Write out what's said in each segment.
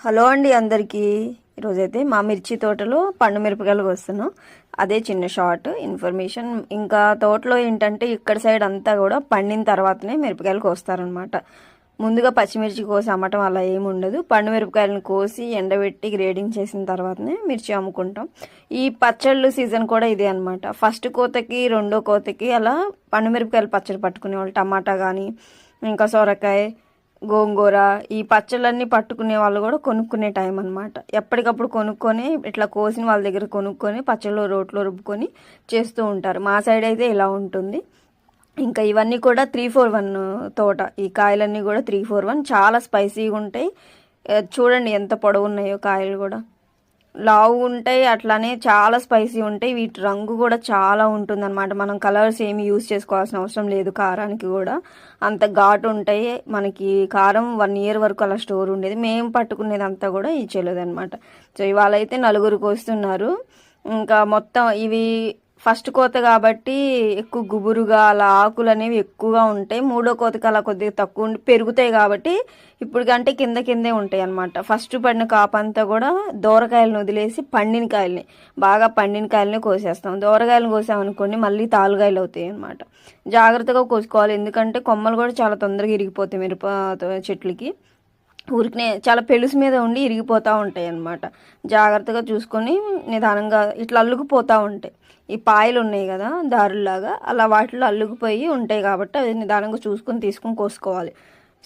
Hello అండి అందరికీ. ఈరోజైతే మా మిర్చి తోటలో పండు మిరపకాయలు వస్తున్నాం. అదే చిన్న షార్ట్ ఇన్ఫర్మేషన్. ఇంకా తోటలో ఏంటంటే ఇక్కడ సైడ్ అంతా కూడా పండిన తర్వాతనే మిరపకాయలు కోస్తారనమాట. ముందుగా పచ్చిమిర్చి కోసి అమ్మటం అలా ఏమి ఉండదు. పండు మిరపకాయలను కోసి ఎండబెట్టి గ్రేడింగ్ చేసిన తర్వాతనే మిర్చి అమ్ముకుంటాం. ఈ పచ్చళ్ళు సీజన్ కూడా ఇదే అనమాట. ఫస్ట్ కోతకి రెండో కోతకి అలా పండు మిరపకాయలు పచ్చడి పట్టుకునే వాళ్ళు. టమాటా కానీ ఇంకా సొరకాయ, గోంగూర, ఈ పచ్చళ్ళన్నీ పట్టుకునే వాళ్ళు కూడా కొనుక్కునే టైం అనమాట. ఎప్పటికప్పుడు కొనుక్కొని ఇట్లా కోసిన వాళ్ళ దగ్గర కొనుక్కొని పచ్చళ్ళు రోట్లో రుబ్బుకొని చేస్తూ ఉంటారు. మా సైడ్ అయితే ఇలా ఉంటుంది. ఇంకా ఇవన్నీ కూడా 341 తోట. ఈ కాయలన్నీ కూడా 341 చాలా స్పైసీగా ఉంటాయి. చూడండి ఎంత పొడవు ఉన్నాయో కాయలు కూడా లావు ఉంటాయి. అట్లానే చాలా స్పైసీ ఉంటాయి. వీటి రంగు కూడా చాలా ఉంటుంది అనమాట. మనం కలర్స్ ఏమి యూజ్ చేసుకోవాల్సిన అవసరం లేదు. కారానికి కూడా అంత ఘాటు ఉంటాయి. మనకి కారం 1 year వరకు అలా స్టోర్ ఉండేది. మేము పట్టుకునేది అంతా కూడా ఈ చెల్లదనమాట. సో ఇవాళ అయితే 4 కోస్తున్నారు. ఇంకా మొత్తం ఇవి ఫస్ట్ కోత కాబట్టి ఎక్కువ గుబురుగా అలా ఆకులు అనేవి ఎక్కువగా ఉంటాయి. మూడో కోతకి అలా కొద్దిగా తక్కువ ఉండి పెరుగుతాయి కాబట్టి ఇప్పుడు కంటే కింద కిందే ఉంటాయి అనమాట. ఫస్ట్ పడిన కాపంతా కూడా దూరకాయలను వదిలేసి పండిన కాయల్ని, బాగా పండిన కాయలని కోసేస్తాం. దూరకాయలను కోసామనుకోండి మళ్ళీ తాలుగాయలు అవుతాయి అనమాట. జాగ్రత్తగా కోసుకోవాలి, ఎందుకంటే కొమ్మలు కూడా చాలా తొందరగా ఇరిగిపోతాయి మిరప చెట్లకి. ఊరికనే చాలా పెలుసు మీద ఉండి ఇరిగిపోతూ ఉంటాయి అన్నమాట. జాగ్రత్తగా చూసుకొని నిదానంగా ఇట్లా అల్లుకుపోతూ ఉంటాయి. ఈ పాయలు ఉన్నాయి కదా దారుల్లాగా, అలా వాటిలో అల్లుకుపోయి ఉంటాయి కాబట్టి అది నిదానంగా చూసుకొని తీసుకొని కోసుకోవాలి.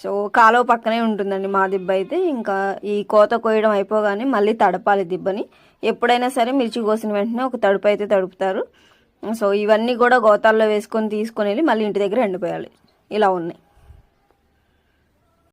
సో కాలువ పక్కనే ఉంటుందండి మా దిబ్బ అయితే. ఇంకా ఈ కోత కోయడం అయిపోగానే మళ్ళీ తడపాలి దిబ్బని. ఎప్పుడైనా సరే మిర్చి కోసిన వెంటనే ఒక తడుపు అయితే తడుపుతారు. సో ఇవన్నీ కూడా గోతాల్లో వేసుకొని తీసుకొని వెళ్ళి మళ్ళీ ఇంటి దగ్గర ఎండిపోయాలి. ఇలా ఉన్నాయి.